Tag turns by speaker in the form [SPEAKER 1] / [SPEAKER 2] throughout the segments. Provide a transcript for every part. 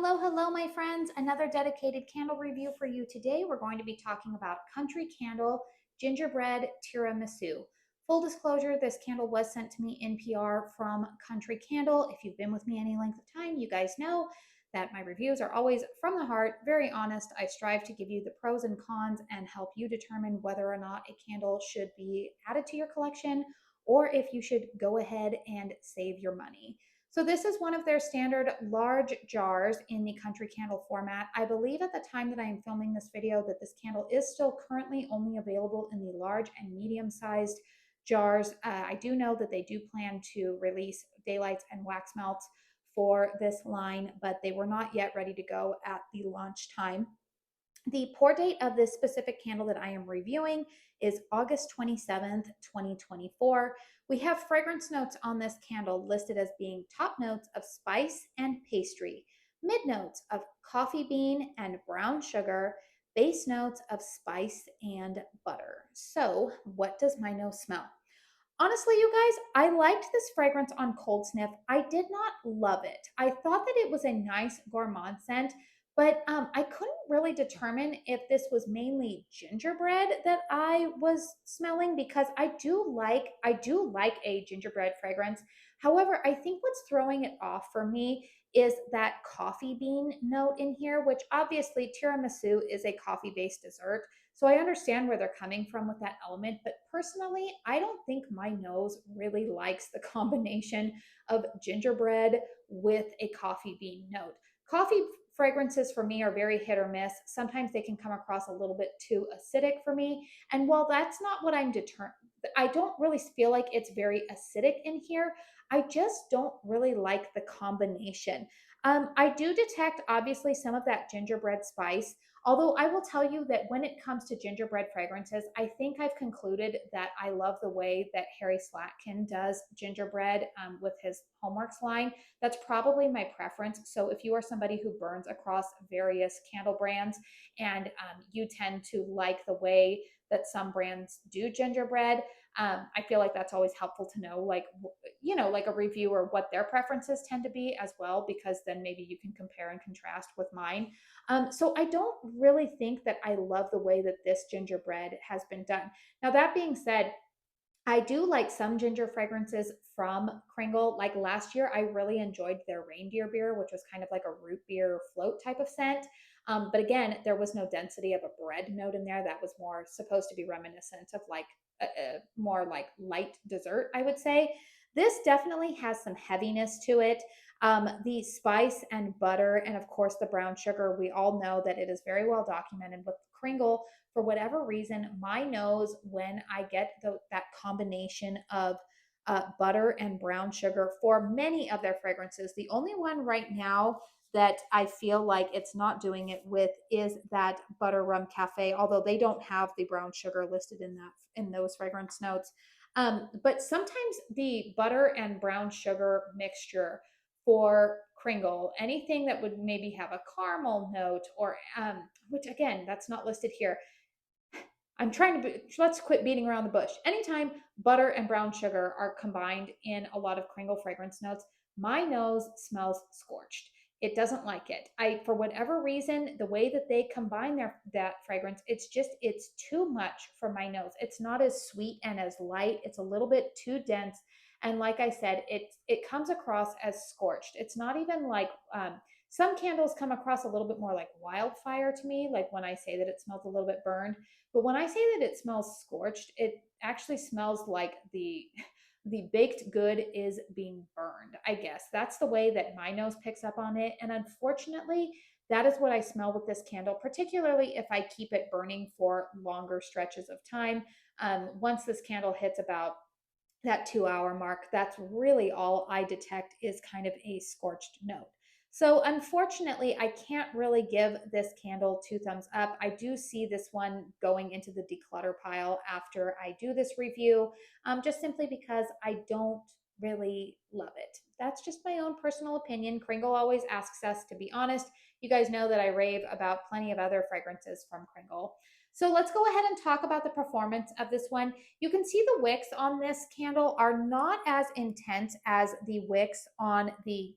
[SPEAKER 1] Hello, hello, my friends. Another dedicated candle review for you today. We're going to be talking about Country Candle Gingerbread Tiramisu. Full disclosure, this candle was sent to me in PR from Country Candle. If you've been with me any length of time, you guys know that my reviews are always from the heart, very honest. I strive to give you the pros and cons and help you determine whether or not a candle should be added to your collection or if you should go ahead and save your money. So this is one of their standard large jars in the Country Candle format. I believe at the time that I am filming this video that this candle is still currently only available in the large and medium sized jars. I do know that they do plan to release daylights and wax melts for this line, but they were not yet ready to go at the launch time. The pour date of this specific candle that I am reviewing is August 27th, 2024. We have fragrance notes on this candle listed as being top notes of spice and pastry, mid notes of coffee bean and brown sugar, base notes of spice and butter. So, what does my nose smell? Honestly, you guys, I liked this fragrance on cold sniff. I did not love it. I thought that it was a nice gourmand scent, but I couldn't really determine if this was mainly gingerbread that I was smelling because I do like a gingerbread fragrance. However, I think what's throwing it off for me is that coffee bean note in here, which obviously tiramisu is a coffee-based dessert. So I understand where they're coming from with that element, but personally, I don't think my nose really likes the combination of gingerbread with a coffee bean note. Coffee fragrances for me are very hit or miss. Sometimes they can come across a little bit too acidic for me. And while that's not what I'm determined, I don't really feel like it's very acidic in here. I just don't really like the combination. I do detect obviously some of that gingerbread spice. Although I will tell you that when it comes to gingerbread fragrances, I think I've concluded that I love the way that Harry Slatkin does gingerbread with his Homeworks line. That's probably my preference. So if you are somebody who burns across various candle brands and you tend to like the way that some brands do gingerbread, I feel like that's always helpful to know, like, like a reviewer, what their preferences tend to be as well, because then maybe you can compare and contrast with mine. So I don't really think that I love the way that this gingerbread has been done. Now, that being said, I do like some ginger fragrances from Kringle. Like last year, I really enjoyed their reindeer beer, which was kind of like a root beer float type of scent. But again, there was no density of a bread note in there. That was more supposed to be reminiscent of like a more like light dessert, I would say. This definitely has some heaviness to it. The spice and butter, and of course the brown sugar, we all know that it is very well documented with Kringle. For whatever reason, my nose, when I get that combination of butter and brown sugar for many of their fragrances, the only one right now that I feel like it's not doing it with is that butter rum cafe, although they don't have the brown sugar listed in those fragrance notes. But sometimes the butter and brown sugar mixture for Kringle, anything that would maybe have a caramel note or which again, that's not listed here. Let's quit beating around the bush. Anytime butter and brown sugar are combined in a lot of Kringle fragrance notes, my nose smells scorched. It doesn't like it. For whatever reason, the way that they combine that fragrance, it's too much for my nose. It's not as sweet and as light. It's a little bit too dense. And like I said, it comes across as scorched. It's not even like some candles come across a little bit more like wildfire to me, like when I say that it smells a little bit burned. But when I say that it smells scorched, it actually smells like the baked good is being burned. I guess that's the way that my nose picks up on it. And unfortunately, that is what I smell with this candle, particularly if I keep it burning for longer stretches of time. Once this candle hits about that 2 hour mark, that's really all I detect is kind of a scorched note. So unfortunately, I can't really give this candle 2 thumbs up. I do see this one going into the declutter pile after I do this review, just simply because I don't really love it. That's just my own personal opinion. Kringle always asks us to be honest. You guys know that I rave about plenty of other fragrances from Kringle. So let's go ahead and talk about the performance of this one. You can see the wicks on this candle are not as intense as the wicks on the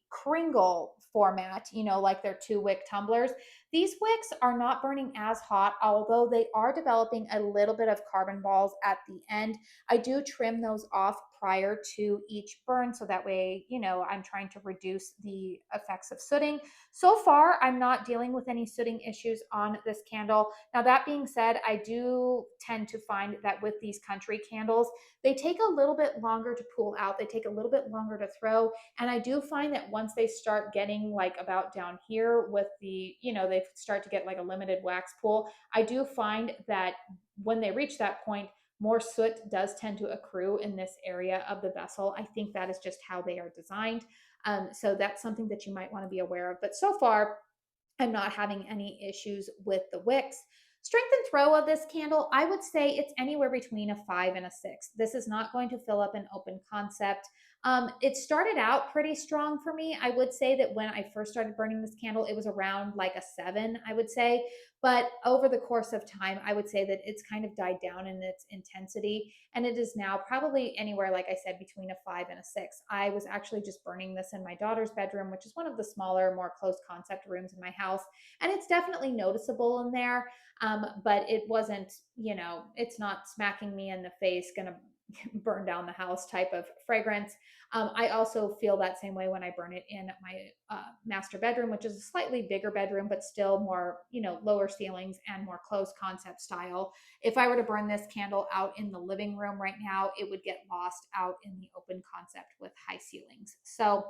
[SPEAKER 1] Kringle format, you know, like their 2-wick tumblers. These wicks are not burning as hot, although they are developing a little bit of carbon balls at the end. I do trim those off prior to each burn, so that way, you know, I'm trying to reduce the effects of sooting. So far, I'm not dealing with any sooting issues on this candle. Now, that being said, I do tend to find that with these country candles, they take a little bit longer to pull out. They take a little bit longer to throw. And I do find that once they start getting like about down here with the, you know, they start to get like a limited wax pool, I do find that when they reach that point, more soot does tend to accrue in this area of the vessel. I think that is just how they are designed. So that's something that you might want to be aware of. But so far, I'm not having any issues with the wicks. Strength and throw of this candle, I would say it's anywhere between a 5 and a 6. This is not going to fill up an open concept. It started out pretty strong for me. I would say that when I first started burning this candle, it was around like a 7, I would say. But over the course of time, I would say that it's kind of died down in its intensity. And it is now probably anywhere, like I said, between a 5 and a 6. I was actually just burning this in my daughter's bedroom, which is one of the smaller, more closed concept rooms in my house. And it's definitely noticeable in there. But it wasn't, you know, it's not smacking me in the face, gonna burn down the house type of fragrance. I also feel that same way when I burn it in my master bedroom, which is a slightly bigger bedroom, but still more, you know, lower ceilings and more closed concept style. If I were to burn this candle out in the living room right now, it would get lost out in the open concept with high ceilings. So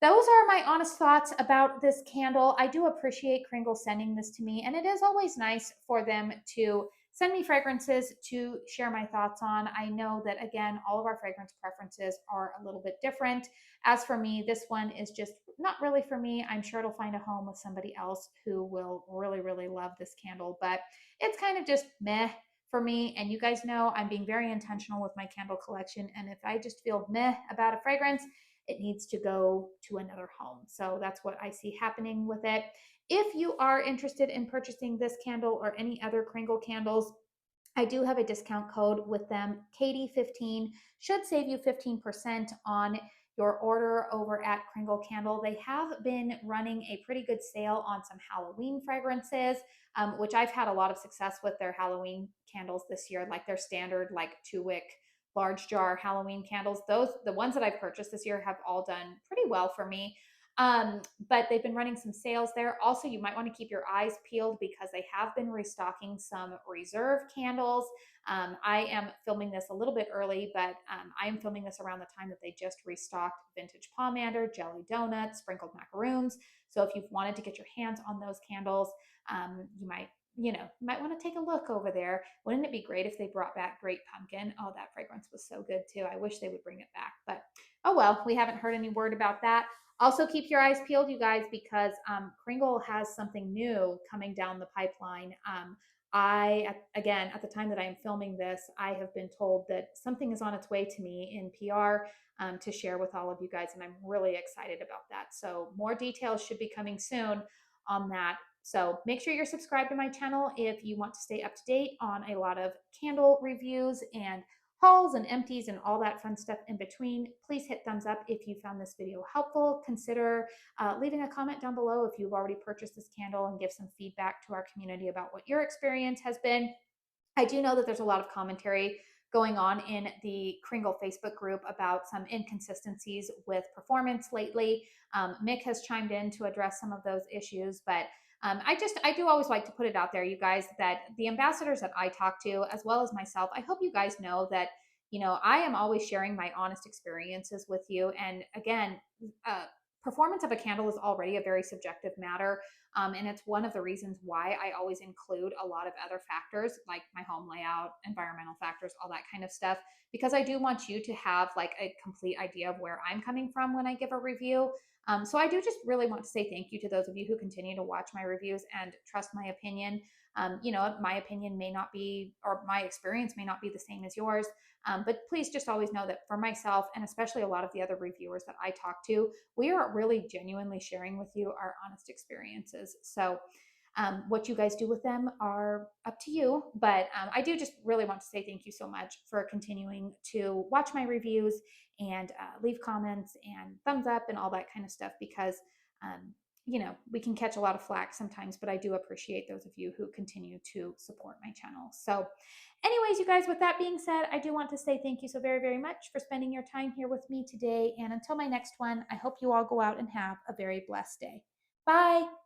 [SPEAKER 1] those are my honest thoughts about this candle. I do appreciate KRINGLE sending this to me, and it is always nice for them to send me fragrances to share my thoughts on. I know that, again, all of our fragrance preferences are a little bit different. As for me, this one is just not really for me. I'm sure it'll find a home with somebody else who will really, really love this candle, but it's kind of just meh for me. And you guys know I'm being very intentional with my candle collection, and if I just feel meh about a fragrance, it needs to go to another home. So that's what I see happening with it. If you are interested in purchasing this candle or any other KRINGLE candles, I do have a discount code with them. Katie15 should save you 15% on your order over at KRINGLE Candle. They have been running a pretty good sale on some Halloween fragrances, which I've had a lot of success with their Halloween candles this year, like their standard, like 2-wick large jar Halloween candles. Those, the ones that I've purchased this year, have all done pretty well for me. But they've been running some sales there. Also, you might want to keep your eyes peeled because they have been restocking some reserve candles. I am filming this a little bit early, but I am filming this around the time that they just restocked vintage pomander, jelly donuts, sprinkled macaroons. So if you've wanted to get your hands on those candles, you might, you know, you might want to take a look over there. Wouldn't it be great if they brought back Great Pumpkin? Oh, that fragrance was so good too. I wish they would bring it back, but oh well, we haven't heard any word about that. Also, keep your eyes peeled, you guys, because KRINGLE has something new coming down the pipeline. Again, at the time that I am filming this, I have been told that something is on its way to me in PR to share with all of you guys, and I'm really excited about that. So more details should be coming soon on that. So make sure you're subscribed to my channel if you want to stay up to date on a lot of candle reviews and hauls and empties and all that fun stuff in between. Please hit thumbs up if you found this video helpful. Consider leaving a comment down below if you've already purchased this candle, and give some feedback to our community about what your experience has been. I do know that there's a lot of commentary going on in the KRINGLE Facebook group about some inconsistencies with performance lately. Mick has chimed in to address some of those issues, but I do always like to put it out there, you guys, that the ambassadors that I talk to, as well as myself, I hope you guys know that, you know, I am always sharing my honest experiences with you. And again, performance of a candle is already a very subjective matter. And it's one of the reasons why I always include a lot of other factors like my home layout, environmental factors, all that kind of stuff, because I do want you to have like a complete idea of where I'm coming from when I give a review. So I do just really want to say thank you to those of you who continue to watch my reviews and trust my opinion. You know, my opinion may not be, or my experience may not be the same as yours. But please just always know that for myself, and especially a lot of the other reviewers that I talk to, we are really genuinely sharing with you our honest experiences. So what you guys do with them are up to you. But I do just really want to say thank you so much for continuing to watch my reviews and leave comments and thumbs up and all that kind of stuff, because you know, we can catch a lot of flack sometimes, but I do appreciate those of you who continue to support my channel. So anyways, you guys, with that being said, I do want to say thank you so very, very much for spending your time here with me today. And until my next one, I hope you all go out and have a very blessed day. Bye.